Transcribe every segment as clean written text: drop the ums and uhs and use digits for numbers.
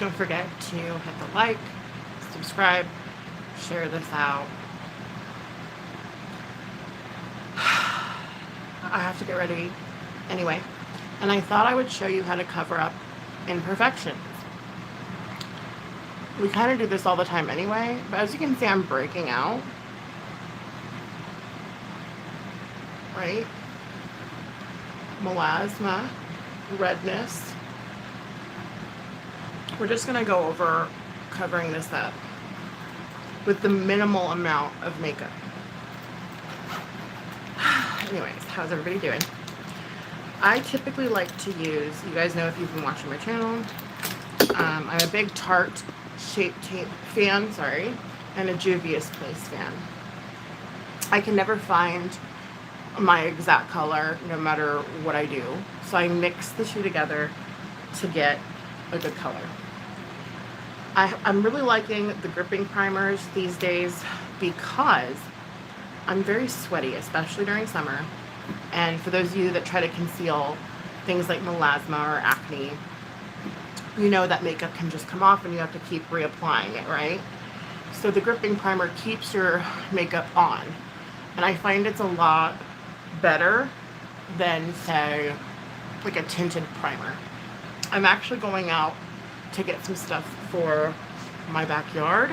Don't forget to hit the like, subscribe, share this out. I have to get ready anyway. And I thought I would show you how to cover up imperfections. We kind of do this all the time anyway, but as you can see, I'm breaking out. Right? Melasma, redness. We're just going to go over covering this up with the minimal amount of makeup. Anyways, how's everybody doing? I typically like to use, you guys know if you've been watching my channel, I'm a big Tarte Shape Tape fan, and a Juvia's Place fan. I can never find my exact color no matter what I do, so I mix the two together to get a good color. I'm really liking the gripping primers these days because I'm very sweaty, especially during summer. And for those of you that try to conceal things like melasma or acne, you know that makeup can just come off and you have to keep reapplying it, right? So the gripping primer keeps your makeup on. And I find it's a lot better than, say, like a tinted primer. I'm actually going out to get some stuff for my backyard.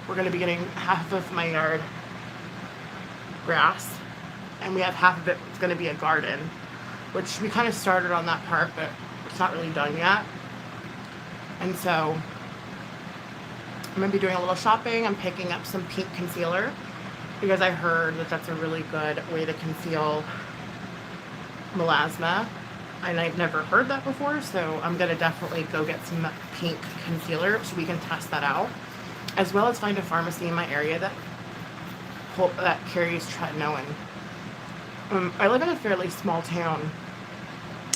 We're going to be getting half of my yard grass, and we have half of it it's going to be a garden, which we kind of started on that part, but it's not really done yet. And so I'm going to be doing a little shopping. I'm picking up some pink concealer because I heard that that's a really good way to conceal melasma, and I've never heard that before, so I'm going to definitely go get some pink concealer so we can test that out, as well as find a pharmacy in my area that carries tretinoin. I live in a fairly small town,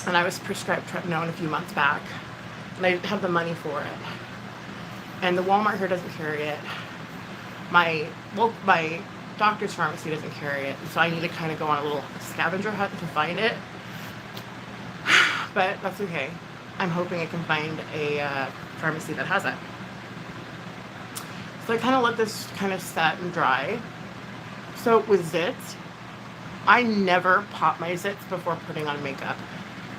and I was prescribed tretinoin a few months back, and I didn't have the money for it. And the Walmart here doesn't carry it. My doctor's pharmacy doesn't carry it, and so I need to kind of go on a little scavenger hunt to find it. But that's okay. I'm hoping I can find a pharmacy that has it. So I kind of let this kind of set and dry. So with zits, I never pop my zits before putting on makeup.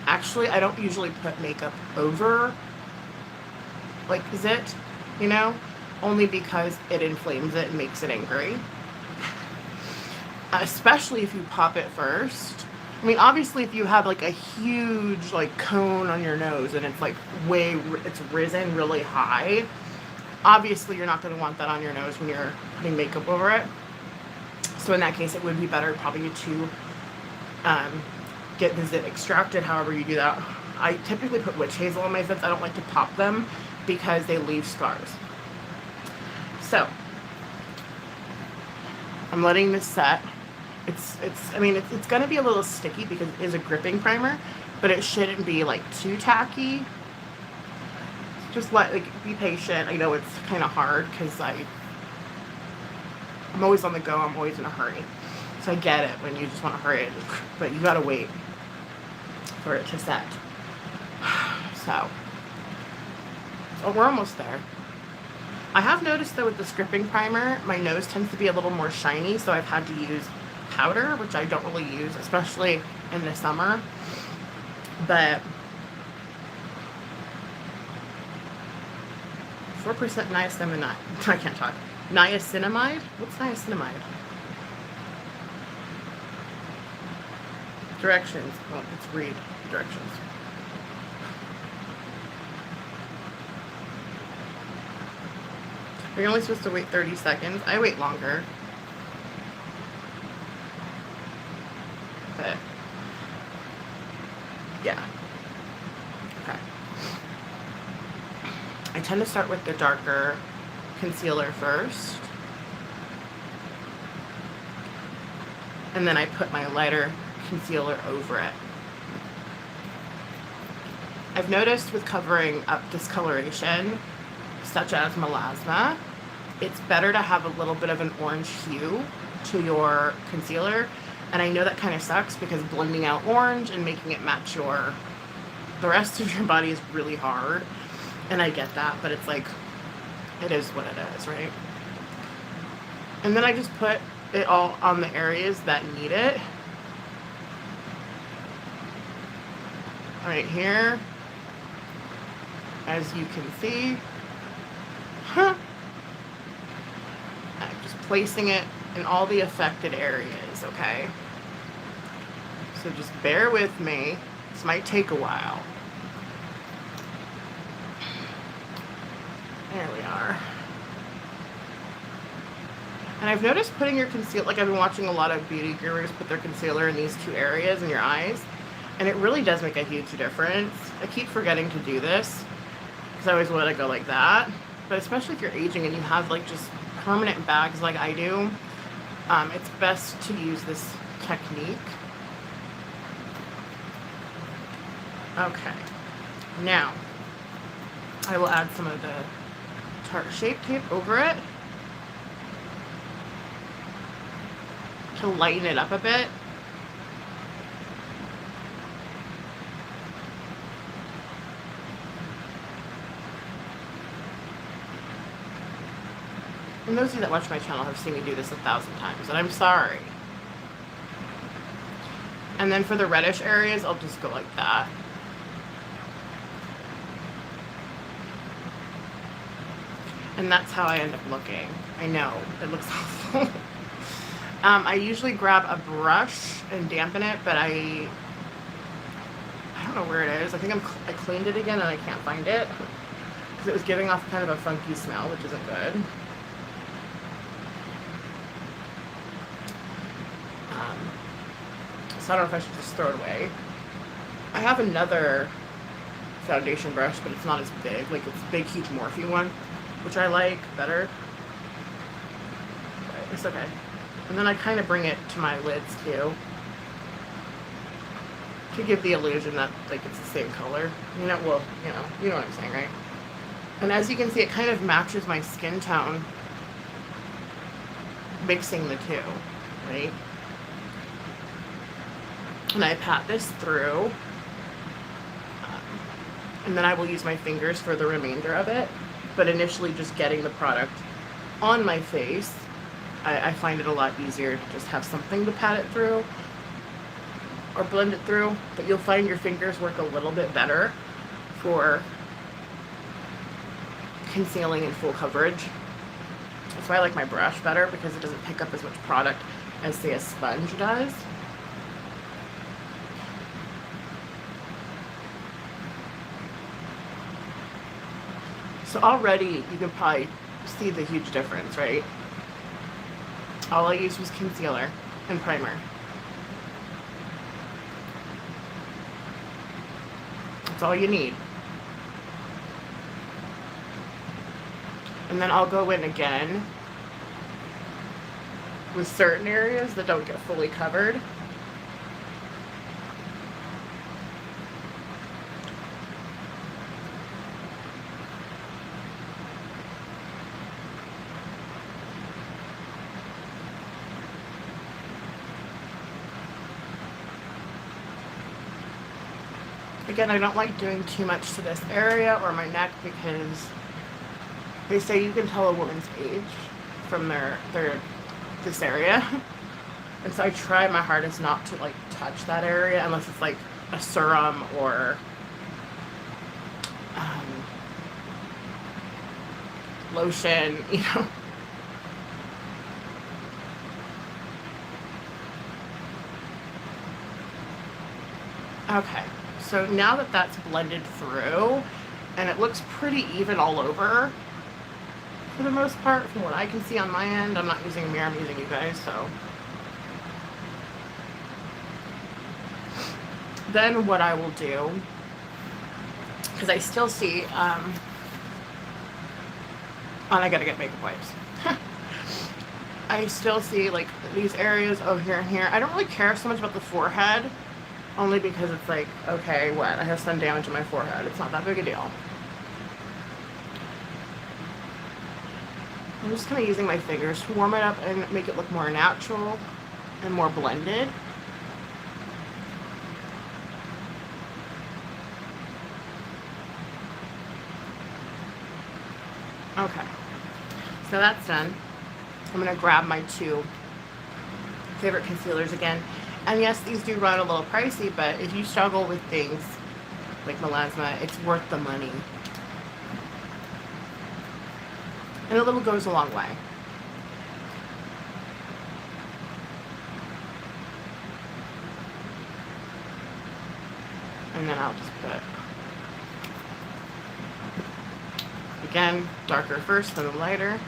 Actually, I don't usually put makeup over like zit, you know, only because it inflames it and makes it angry. Especially if you pop it first. I mean, obviously, if you have like a huge like cone on your nose and it's like it's risen really high, obviously you're not going to want that on your nose when you're putting makeup over it. So in that case, it would be better probably to get the zit extracted, however you do that. I typically put witch hazel on my zits. I don't like to pop them because they leave scars. So I'm letting this set. It's going to be a little sticky because it is a gripping primer, but it shouldn't be like too tacky. Just be patient. I know it's kind of hard because I'm always on the go. I'm always in a hurry. So I get it when you just want to hurry, but you gotta wait for it to set. So we're almost there. I have noticed though with this gripping primer, my nose tends to be a little more shiny, so I've had to use powder, which I don't really use, especially in the summer. But 4% niacinamide. I can't talk. Niacinamide? What's niacinamide? Directions. Well, let's read directions. You're only supposed to wait 30 seconds. I wait longer. But yeah. Okay. I tend to start with the darker concealer first. And then I put my lighter concealer over it. I've noticed with covering up discoloration, such as melasma, it's better to have a little bit of an orange hue to your concealer. And I know that kind of sucks because blending out orange and making it match the rest of your body is really hard. And I get that, but it's like, it is what it is, right? And then I just put it all on the areas that need it. Right here, as you can see. I'm just placing it in all the affected areas, okay? So just bear with me. This might take a while. There we are. And I've noticed putting your concealer, like I've been watching a lot of beauty gurus put their concealer in these two areas in your eyes, and it really does make a huge difference. I keep forgetting to do this because I always let it go like that. But especially if you're aging and you have like just permanent bags like I do, it's best to use this technique. Okay, now I will add some of the Tarte Shape Tape over it to lighten it up a bit. And those of you that watch my channel have seen me do this 1,000 times, and I'm sorry. And then for the reddish areas, I'll just go like that. And that's how I end up looking. I know, it looks awful. I usually grab a brush and dampen it, but I don't know where it is. I think I cleaned it again and I can't find it because it was giving off kind of a funky smell, which isn't good. So I don't know if I should just throw it away. I have another foundation brush, but it's not as big. Like, it's a big, huge Morphe one, which I like better. But it's okay. And then I kind of bring it to my lids, too, to give the illusion that, like, it's the same color. You know, well, you know what I'm saying, right? And as you can see, it kind of matches my skin tone, mixing the two, right? And I pat this through, and then I will use my fingers for the remainder of it. But initially, just getting the product on my face, I find it a lot easier to just have something to pat it through or blend it through. But you'll find your fingers work a little bit better for concealing in full coverage. That's why I like my brush better, because it doesn't pick up as much product as, say, a sponge does. So already you can probably see the huge difference, right? All I used was concealer and primer. That's all you need. And then I'll go in again with certain areas that don't get fully covered. Again, I don't like doing too much to this area or my neck, because they say you can tell a woman's age from their this area. And so I try my hardest not to like touch that area unless it's like a serum or lotion, you know. Okay. So now that that's blended through, and it looks pretty even all over, for the most part, from what I can see on my end. I'm not using a mirror, I'm using you guys, so. Then what I will do, because I still see, and I gotta get makeup wipes. I still see, like, these areas, oh, here and here. I don't really care so much about the forehead, only because it's like, okay, what? I have sun damage on my forehead. It's not that big a deal. I'm just kind of using my fingers to warm it up and make it look more natural and more blended. Okay, so that's done. I'm going to grab my 2 favorite concealers again. And yes, these do run a little pricey, but if you struggle with things like melasma, it's worth the money. And a little goes a long way. And then I'll just put, again, darker first, then the lighter.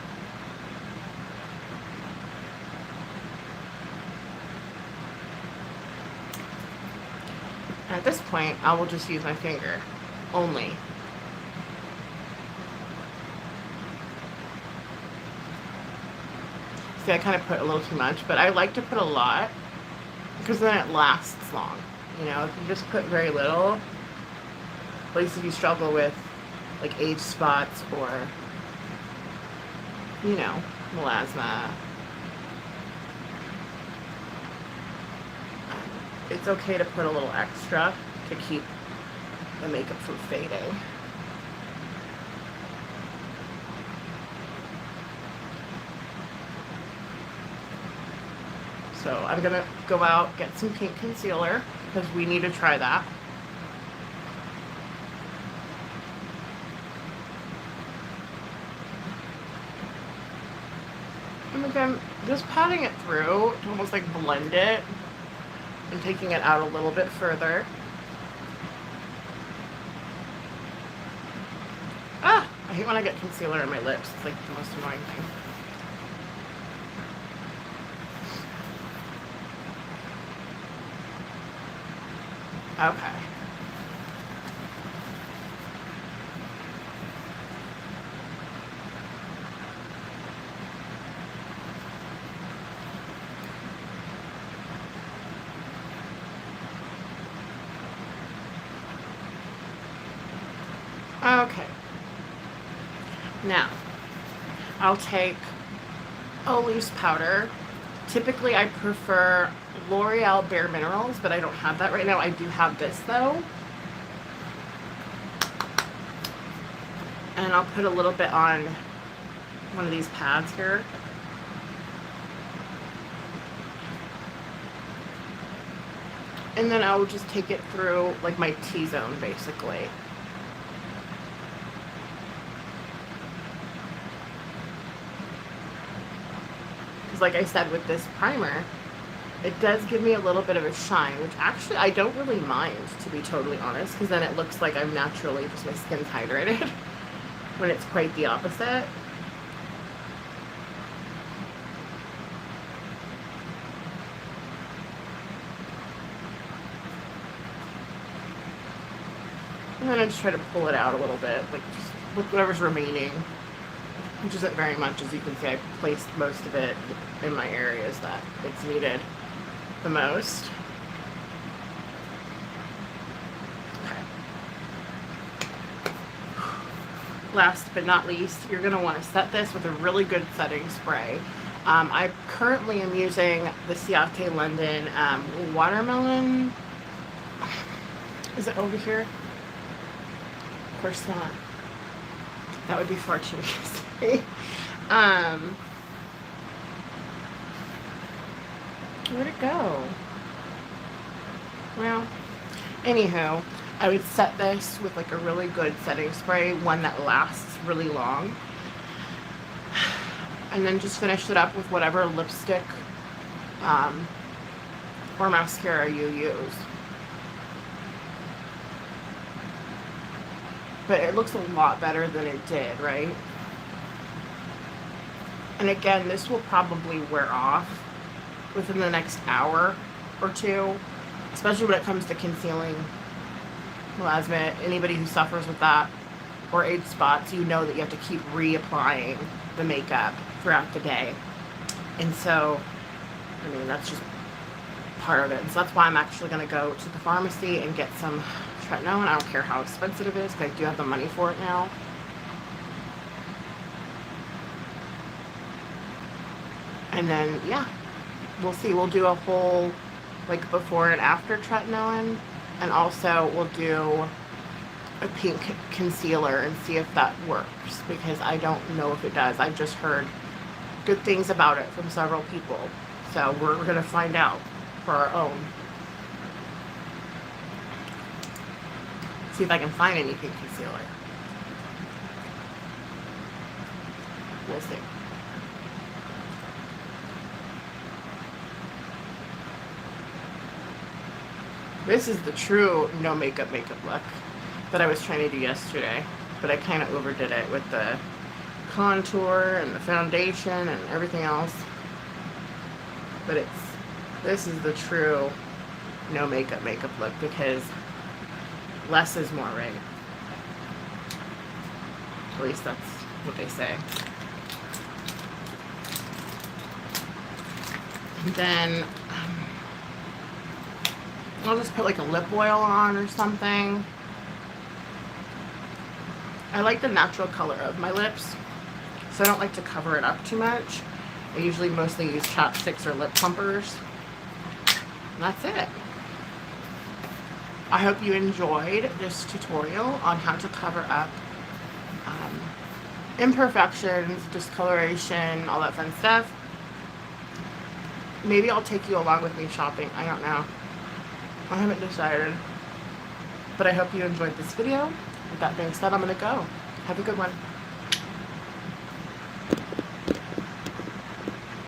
And at this point, I will just use my finger only. See, I kind of put a little too much, but I like to put a lot because then it lasts long. You know, if you just put very little, at least if you struggle with like age spots or, you know, melasma, it's okay to put a little extra to keep the makeup from fading. So I'm gonna go out, get some pink concealer, because we need to try that. And again, just patting it through to almost like blend it and taking it out a little bit further. Ah, I hate when I get concealer in my lips. It's like the most annoying thing. Okay. Okay. Now, I'll take a loose powder. Typically, I prefer L'Oreal Bare Minerals, but I don't have that right now. I do have this, though. And I'll put a little bit on one of these pads here. And then I will just take it through, like, my T-zone, basically. Because, like I said, with this primer, it does give me a little bit of a shine, which actually I don't really mind, to be totally honest, because then it looks like I'm naturally, just my skin's hydrated, when it's quite the opposite. And then I just try to pull it out a little bit, like just with whatever's remaining, which isn't very much. As you can see, I placed most of it in my areas that it's needed the most. Okay. Last but not least, you're going to want to set this with a really good setting spray. I currently am using the Ciate London watermelon. Is it over here? Of course not. That would be far too easy. Where'd it go? Well, anywho, I would set this with like a really good setting spray, one that lasts really long. And then just finish it up with whatever lipstick or mascara you use. But it looks a lot better than it did, right? And again, this will probably wear off within the next hour or two, especially when it comes to concealing melasma. Anybody who suffers with that or age spots, you know that you have to keep reapplying the makeup throughout the day. And so, I mean, that's just part of it. And so that's why I'm actually going to go to the pharmacy and get some tretinoin. I don't care how expensive it is, because I do have the money for it now. And then, yeah, we'll see. We'll do a whole, like, before and after tretinoin. And also, we'll do a pink concealer and see if that works, because I don't know if it does. I've just heard good things about it from several people. So we're going to find out for our own. See if I can find any pink concealer. We'll see. This is the true no makeup look that I was trying to do yesterday, but I kind of overdid it with the contour and the foundation and everything else. But this is the true no makeup look, because less is more, right? At least that's what they say. And then I'll just put like a lip oil on or something. I like the natural color of my lips, so I don't like to cover it up too much. I usually mostly use chapsticks or lip plumpers. And that's it. I hope you enjoyed this tutorial on how to cover up imperfections, discoloration, all that fun stuff. Maybe I'll take you along with me shopping. I don't know. I haven't decided. But I hope you enjoyed this video. With that being said, I'm going to go. Have a good one.